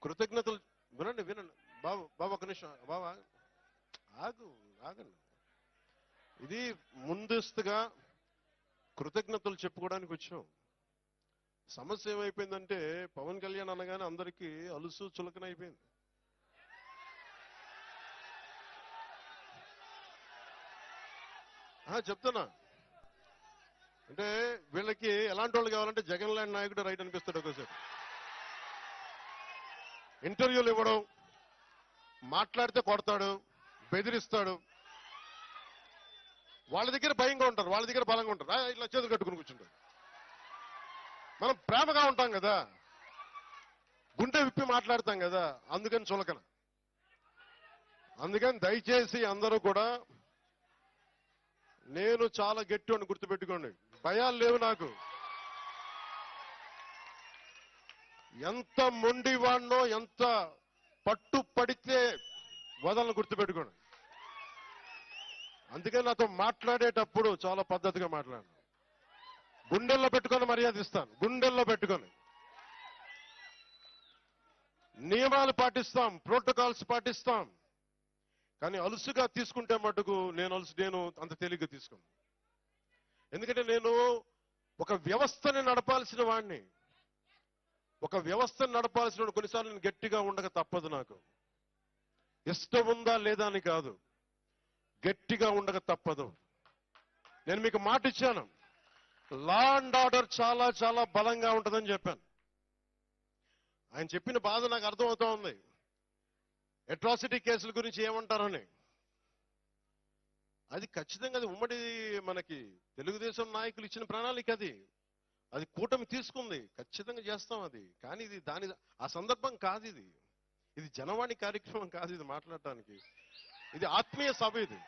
కృతజ్ఞతలు వినండి వినండి బాబు బాబు ఒక నిమిషం బాబా ఆగండి. ఇది ముందస్తుగా కృతజ్ఞతలు చెప్పుకోవడానికి వచ్చాం. సమస్య ఏమైపోయిందంటే పవన్ కళ్యాణ్ అనగానే అందరికీ అలుసు చులకన అయిపోయింది. చెప్తున్నా అంటే వీళ్ళకి ఎలాంటి వాళ్ళు కావాలంటే జగన్ లాంటి నాయకుడు రైట్ అనిపిస్తాడు. ఒకసారి ఇంటర్వ్యూలు ఇవ్వడం, మాట్లాడితే కొడతాడు, బెదిరిస్తాడు. వాళ్ళ దగ్గర భయంగా ఉంటారు, వాళ్ళ దగ్గర బలంగా ఉంటారు. ఇట్లా చేతులు కట్టుకుని కూర్చుంటారు. మనం ప్రేమగా ఉంటాం కదా, గుండె విప్పి మాట్లాడతాం కదా, అందుకని చులకన. అందుకని దయచేసి అందరూ కూడా నేను చాలా గట్టి అని గుర్తుపెట్టుకోండి. భయాలు లేవు నాకు. ఎంత మొండివాడినో, ఎంత పట్టు పడితే వదలను గుర్తుపెట్టుకోండి. అందుకని నాతో మాట్లాడేటప్పుడు చాలా పద్ధతిగా మాట్లాడాను. గుండెల్లో పెట్టుకొని మర్యాద ఇస్తాను, గుండెల్లో పెట్టుకొని. నియమాలు పాటిస్తాం, ప్రోటోకాల్స్ పాటిస్తాం. కానీ అలుసుగా తీసుకుంటే మటుకు నేను అంత తేలిగ్గా తీసుకున్నాను. ఎందుకంటే నేను ఒక వ్యవస్థని నడపాల్సిన వాడిని. ఒక వ్యవస్థను నడపాల్సిన కొన్నిసార్లు నేను గట్టిగా ఉండక తప్పదు. నాకు ఇష్టం ఉందా లేదా అని కాదు, గట్టిగా ఉండక తప్పదు. నేను మీకు మాట ఇచ్చాను, లా అండ్ ఆర్డర్ చాలా చాలా బలంగా ఉంటుందని చెప్పాను. ఆయన చెప్పిన బాధ నాకు అర్థమవుతా ఉంది. అట్రాసిటీ కేసుల గురించి ఏమంటారని. అది ఖచ్చితంగా అది ఉమ్మడి మనకి తెలుగుదేశం నాయకులు ఇచ్చిన ప్రణాళిక. అది కూటమి తీసుకుంది, ఖచ్చితంగా చేస్తాం అది. కానీ ఇది ఆ సందర్భం కాదు. ఇది జనవాణి కార్యక్రమం కాదు ఇది మాట్లాడటానికి. ఇది ఆత్మీయ సభ. ఇది